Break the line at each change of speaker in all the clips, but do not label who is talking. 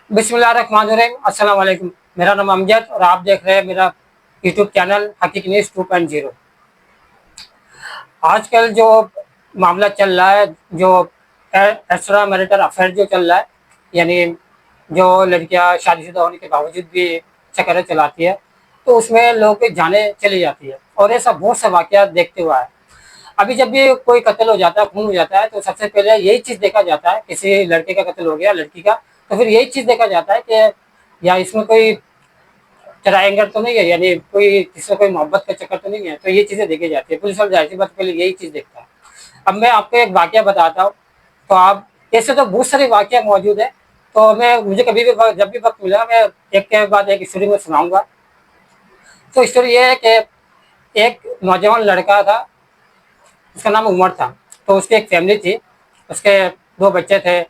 बिस्मिल्लाहिर्रहमानिर्रहीम। अस्सलाम वालेकुम। मेरा नाम अमजद और आप देख रहे हैं मेरा यूट्यूब चैनल हकीकी न्यूज़ 2.0। आजकल जो मामला चल रहा है, जो एक्स्ट्रा मैरिटल अफेयर जो चल रहा है, यानी जो लड़कियां शादीशुदा होने के बावजूद भी चक्कर चलाती है, तो उसमें लोगों की जानें चली जाती है और ऐसा बहुत सा वाकया देखते हुआ है। अभी जब भी कोई कत्ल हो जाता है, खून हो जाता है, तो सबसे पहले यही चीज़ देखा जाता है, किसी लड़के का कत्ल हो गया, लड़की का, तो फिर यही चीज़ देखा जाता है कि या इसमें कोई ट्रायंगल तो नहीं है, यानी कोई किसी कोई मोहब्बत का चक्कर तो नहीं है, तो ये चीज़ें देखी जाती है। पुलिस वाला जाहिर सी बात पहले यही चीज़ देखता है। अब मैं आपको एक वाकया बताता हूँ, तो आप ऐसे तो बहुत सारे वाकया मौजूद है, तो मैं मुझे कभी भी जब भी वक्त मिला मैं एक के बाद एक स्टोरी में सुनाऊंगा। तो स्टोरी ये है कि एक नौजवान लड़का था, उसका नाम उमर था। तो उसकी एक फैमिली थी, उसके दो बच्चे थे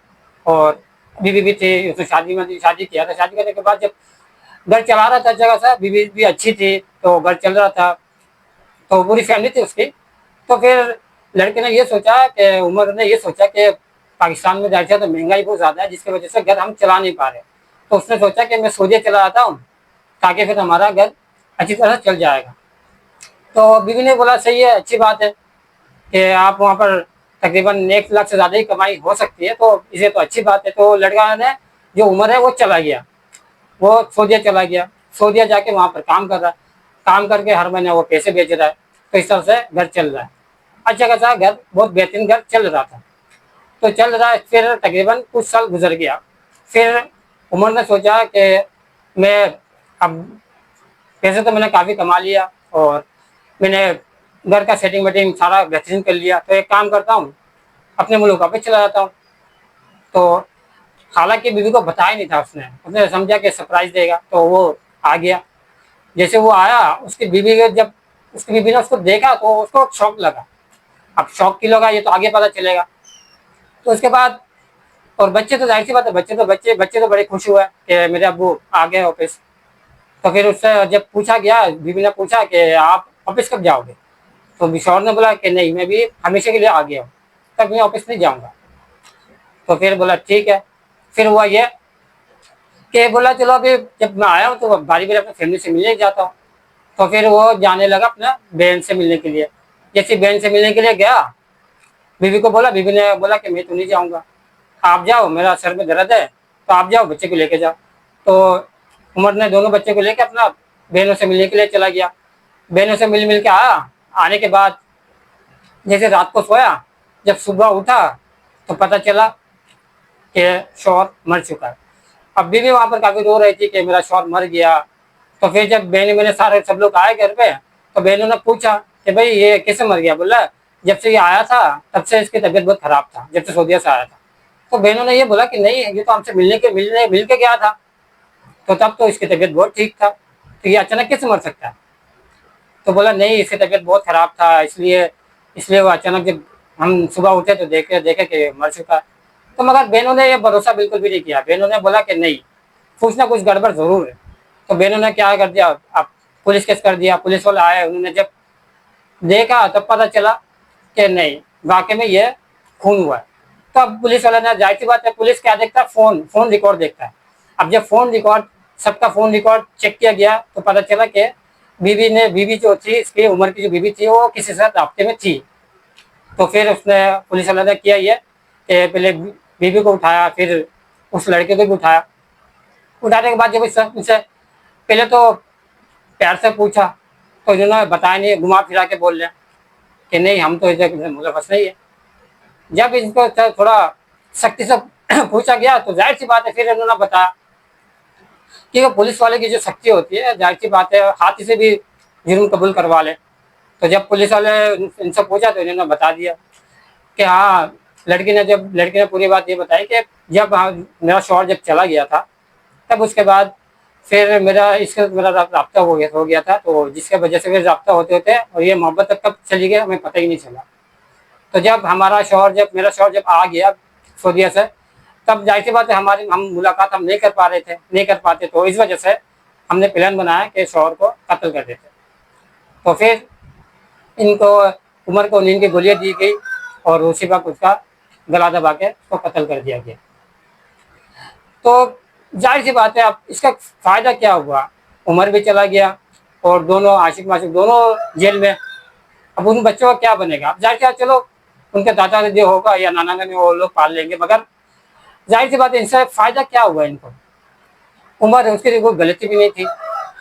और बीवी भी थी। उसने शादी किया था। शादी करने के बाद जब घर चला रहा था जगह सा, बीवी भी अच्छी थी, तो घर चल रहा था, तो पूरी फैमिली थी उसकी। तो फिर लड़के ने ये सोचा कि उमर ने ये सोचा कि पाकिस्तान में जाहिर है तो महंगाई बहुत ज़्यादा है, जिसकी वजह से घर हम चला नहीं पा रहे। तो उसने सोचा कि मैं सऊदीया चला आता हूँ, ताकि फिर हमारा घर अच्छी तरह चल जाएगा। तो बीवी ने बोला सही है, अच्छी बात है कि आप वहाँ पर तकरीबन 1 लाख से ज़्यादा ही कमाई हो सकती है, तो इसे तो अच्छी बात है। तो लड़का ने, जो उमर है, वो चला गया, वो सऊदीया चला गया। सऊदीया जाके वहाँ पर काम कर रहा है, काम करके हर महीने वो पैसे भेज रहा है, तो इस तरह से घर चल रहा है। अच्छा खासा घर, बहुत बेहतरीन घर चल रहा था। तो चल रहा है, फिर तकरीबन कुछ साल गुजर गया। फिर उमर ने सोचा कि मैं अब पैसे तो मैंने काफ़ी कमा लिया और मैंने घर का सेटिंग वेटिंग सारा बेहतरीन कर लिया, तो एक काम करता हूँ, अपने मुल्क वापस चला जाता हूँ। तो हालांकि बीवी को बताया नहीं था, उसने उसने समझा कि सरप्राइज देगा, तो वो आ गया। जैसे वो आया, उसकी बीवी ने उसको देखा तो उसको शौक लगा। अब शौक क्यों लगा ये तो आगे पता चलेगा। तो उसके बाद, और बच्चे तो जाहिर सी बात है, बच्चे तो बड़े खुश हुए कि मेरे अब्बू आ गए ऑफिस। तो फिर उससे जब पूछा गया, बीवी ने पूछा कि आप ऑफिस कब जाओगे, तो बिशौर ने बोला कि नहीं, मैं भी हमेशा के लिए आ गया हूँ, तब मैं ऑफिस नहीं जाऊँगा। तो फिर बोला ठीक है। फिर हुआ ये कि बोला चलो अभी जब मैं आया हूँ तो बारी बारी अपनी फैमिली से मिलने जाता हूँ। तो फिर वो जाने लगा अपना बहन से मिलने के लिए। जैसे बहन से मिलने के लिए गया, बीवी को बोला, बीवी ने बोला कि मैं तो नहीं जाऊँगा, आप जाओ, मेरा सर में दर्द है, तो आप जाओ, बच्चे को लेके जाओ। तो उमर ने दोनों बच्चे को लेकर अपना बहनों से मिलने के लिए चला गया। बहनों से मिल के आया। आने के बाद जैसे रात को सोया, जब सुबह उठा तो पता चला कि शौहर मर चुका है। अब बीवी वहाँ पर काफ़ी रो रही थी कि मेरा शौहर मर गया। तो फिर जब बहने मैंने सारे सब लोग आए घर पे, तो बहनों ने पूछा कि भाई ये कैसे मर गया। बोला जब से ये आया था तब से इसकी तबीयत बहुत खराब था, जब से सऊदीया से आया था। तो बहनों ने ये बोला कि नहीं, ये तो हमसे मिल के गया था, तो तब तो इसकी तबीयत बहुत ठीक था, तो ये अचानक कैसे मर सकता है। तो बोला नहीं, इसकी तबीयत बहुत खराब था, इसलिए इसलिए वो अचानक जब हम सुबह उठे तो देखे देखे कि मर चुका है। तो मगर बहनों ने ये भरोसा बिल्कुल भी नहीं किया। बहनों ने बोला कि नहीं, कुछ ना कुछ गड़बड़ जरूर है। तो बहनों ने क्या कर दिया, अब पुलिस केस कर दिया। पुलिस वाले आए, उन्होंने जब देखा तब पता चला कि नहीं, वाकई में ये खून हुआ है। तो अब पुलिस वाले ने, जाहिर सी बात है, पुलिस क्या देखता है, फोन फोन रिकॉर्ड देखता है। अब जब फोन रिकॉर्ड, सबका फोन रिकॉर्ड चेक किया गया तो पता चला कि बीवी जो थी, इसकी उम्र की जो बीवी थी, वो किसी से राब्ते में थी। तो फिर उसने, पुलिस वाले ने किया ये कि पहले बीवी को उठाया, फिर उस लड़के को भी उठाया। उठाने के बाद जब इनसे पहले तो प्यार से पूछा, तो इन्होंने बताया नहीं, घुमा फिरा के बोल रहे कि नहीं, हम तो इधर मुलवस नहीं है। जब इनको थोड़ा सख्ती से पूछा गया तो जाहिर सी बात है, फिर इन्होंने बताया कि वो पुलिस वाले की जो सख्ती होती है, जाहिर सी बात है, हाथी से भी जुर्म कबूल करवा ले। तो जब पुलिस वाले इनसे पूछा तो इन्होंने बता दिया कि हाँ, लड़की ने पूरी बात ये बताई कि जब मेरा शौहर जब चला गया था, तब उसके बाद फिर मेरा राब्ता हो गया था, तो जिसके वजह से फिर राब्ता होते होते और ये मोहब्बत तक कब चली गई हमें पता ही नहीं चला। तो जब मेरा शौहर जब आ गया सऊदीया से, तब जाहिर सी बात है, हमारी हम मुलाकात हम नहीं कर पाते, तो इस वजह से हमने प्लान बनाया कि शौहर को कत्ल कर देते। तो फिर इनको, उमर को नींद की गोलियां दी गई और उसी वक्त उसका गला दबा के उसको कत्ल कर दिया गया। तो जाहिर सी बात है, अब इसका फ़ायदा क्या हुआ? उमर भी चला गया और दोनों आशिक माशिक दोनों जेल में। अब उन बच्चों का क्या बनेगा? अब जाहिर सी बात, चलो उनके दादा दादी होगा या नाना नानी वो लोग पाल लेंगे, मगर जाहिर सी बात है इनसे फ़ायदा क्या हुआ इनको? उम्र है, उसकी कोई गलती भी नहीं थी।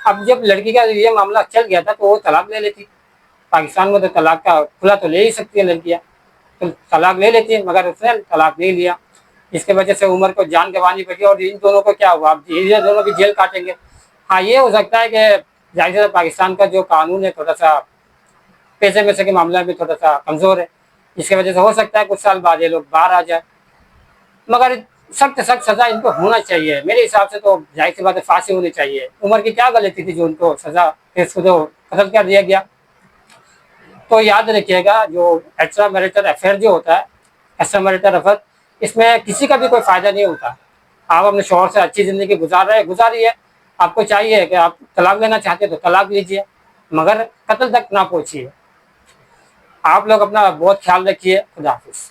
अब जब लड़की का ये मामला चल गया था तो वो तलाक ले लेती। पाकिस्तान में तो तलाक का खुला तो ले ही सकती है लड़कियां, तो तलाक ले लेती है, मगर उसने तलाक नहीं लिया। इसके वजह से उमर को जान गंवानी पड़ी और इन दोनों को क्या हुआ? अब ये दोनों भी जेल काटेंगे। हाँ, ये हो सकता है कि जाहिर है पाकिस्तान का जो कानून है थोड़ा सा पैसे वैसे के मामले में थोड़ा सा कमजोर है। इसकी वजह से हो सकता है कुछ साल बाद ये लोग बाहर आ जाए, मगर सख्त सख्त सजा इनको होना चाहिए। मेरे हिसाब से तो जाहिर सी बात है फांसी होनी चाहिए। उमर की क्या गलती थी जो उनको सजा, इसको जो कत्ल कर दिया गया? तो याद रखिएगा, जो एक्स्ट्रा मैरिटल अफेयर जो होता है, एक्स्ट्रा मैरिटल अफेयर, इसमें किसी का भी कोई फायदा नहीं होता। आप अपने शौहर से अच्छी जिंदगी गुजारिए। आपको चाहिए कि आप तलाक लेना चाहते हैं तो तलाक लीजिए, मगर कत्ल तक ना पहुंचिए। आप लोग अपना बहुत ख्याल रखिए। खुदा हाफिज।